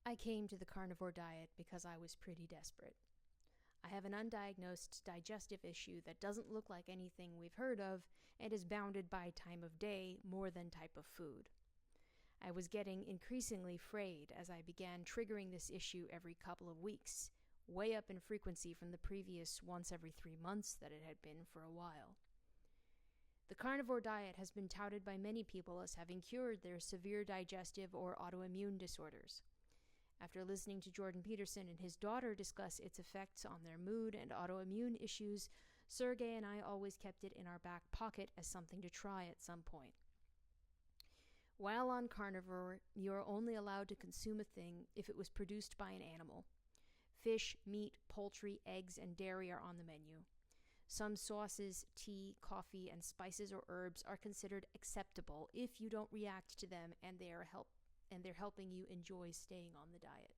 I came to the carnivore diet because I was pretty desperate. I have an undiagnosed digestive issue that doesn't look like anything we've heard of and is bounded by time of day more than type of food. I was getting increasingly frayed as I began triggering this issue every couple of weeks, way up in frequency from the previous once every 3 months that it had been for a while. The carnivore diet has been touted by many people as having cured their severe digestive or autoimmune disorders. After listening to Jordan Peterson and his daughter discuss its effects on their mood and autoimmune issues, Sergey and I always kept it in our back pocket as something to try at some point. While on carnivore, you are only allowed to consume a thing if it was produced by an animal. Fish, meat, poultry, eggs, and dairy are on the menu. Some sauces, tea, coffee, and spices or herbs are considered acceptable if you don't react to them and they're helping you enjoy staying on the diet.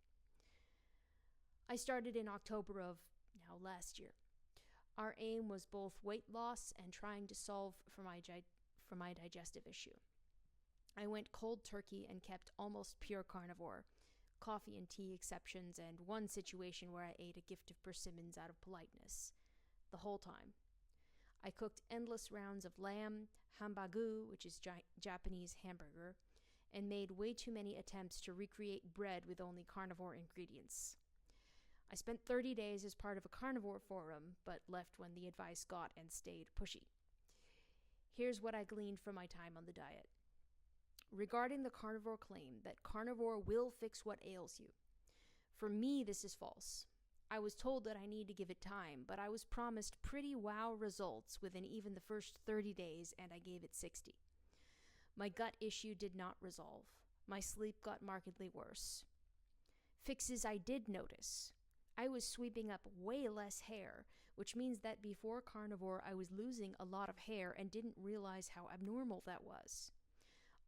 I started in October of last year. Our aim was both weight loss and trying to solve for my digestive issue. I went cold turkey and kept almost pure carnivore, coffee and tea exceptions, and one situation where I ate a gift of persimmons out of politeness, the whole time. I cooked endless rounds of lamb, hambagu, which is Japanese hamburger, and made way too many attempts to recreate bread with only carnivore ingredients. I spent 30 days as part of a carnivore forum, but left when the advice got and stayed pushy. Here's what I gleaned from my time on the diet. Regarding the carnivore claim that carnivore will fix what ails you. For me, this is false. I was told that I need to give it time, but I was promised pretty wow results within even the first 30 days, and I gave it 60. My gut issue did not resolve. My sleep got markedly worse. Fixes I did notice. I was sweeping up way less hair, which means that before carnivore I was losing a lot of hair and didn't realize how abnormal that was.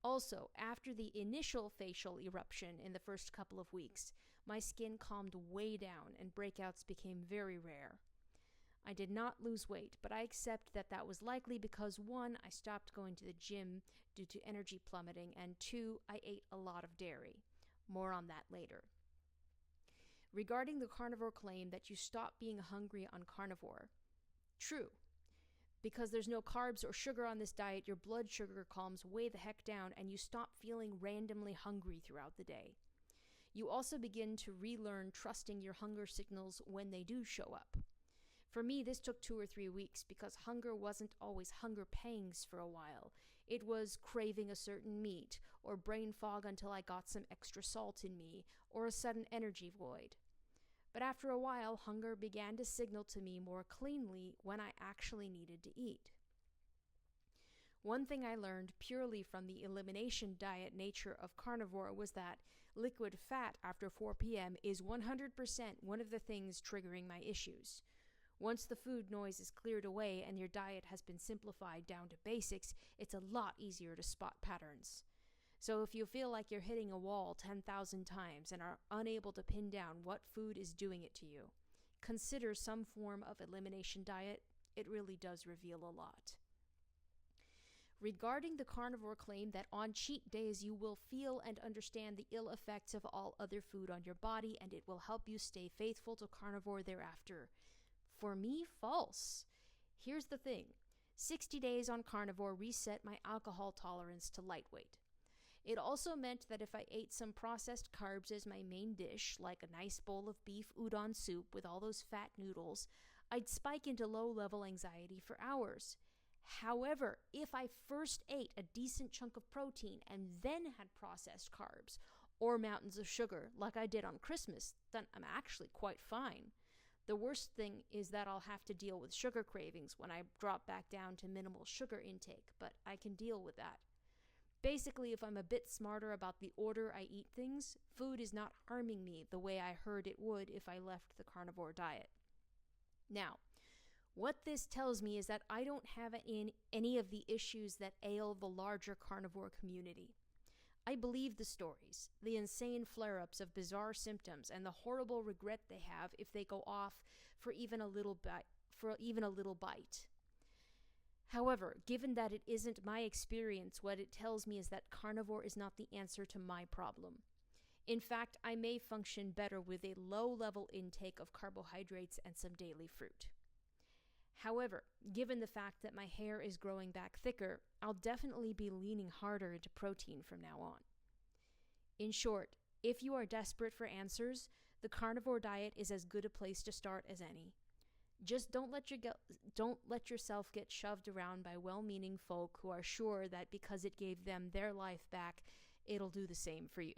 Also, after the initial facial eruption in the first couple of weeks, my skin calmed way down and breakouts became very rare. I did not lose weight, but I accept that that was likely because 1, I stopped going to the gym due to energy plummeting, and 2, I ate a lot of dairy. More on that later. Regarding the carnivore claim that you stop being hungry on carnivore, true. Because there's no carbs or sugar on this diet, your blood sugar calms way the heck down and you stop feeling randomly hungry throughout the day. You also begin to relearn trusting your hunger signals when they do show up. For me, this took 2 or 3 weeks because hunger wasn't always hunger pangs for a while. It was craving a certain meat, or brain fog until I got some extra salt in me, or a sudden energy void. But after a while, hunger began to signal to me more cleanly when I actually needed to eat. One thing I learned purely from the elimination diet nature of carnivore was that liquid fat after 4 p.m. is 100% one of the things triggering my issues. Once the food noise is cleared away and your diet has been simplified down to basics, it's a lot easier to spot patterns. So if you feel like you're hitting a wall 10,000 times and are unable to pin down what food is doing it to you, consider some form of elimination diet. It really does reveal a lot. Regarding the carnivore claim that on cheat days you will feel and understand the ill effects of all other food on your body and it will help you stay faithful to carnivore thereafter. For me, false. Here's the thing. 60 days on carnivore reset my alcohol tolerance to lightweight. It also meant that if I ate some processed carbs as my main dish, like a nice bowl of beef udon soup with all those fat noodles, I'd spike into low-level anxiety for hours. However, if I first ate a decent chunk of protein and then had processed carbs or mountains of sugar like I did on Christmas, then I'm actually quite fine. The worst thing is that I'll have to deal with sugar cravings when I drop back down to minimal sugar intake, but I can deal with that. Basically, if I'm a bit smarter about the order I eat things, food is not harming me the way I heard it would if I left the carnivore diet. Now, what this tells me is that I don't have any of the issues that ail the larger carnivore community. I believe the stories, the insane flare-ups of bizarre symptoms, and the horrible regret they have if they go off for even a little bite. However, given that it isn't my experience, what it tells me is that carnivore is not the answer to my problem. In fact, I may function better with a low-level intake of carbohydrates and some daily fruit. However, given the fact that my hair is growing back thicker, I'll definitely be leaning harder into protein from now on. In short, if you are desperate for answers, the carnivore diet is as good a place to start as any. Just don't let yourself get shoved around by well-meaning folk who are sure that because it gave them their life back, it'll do the same for you.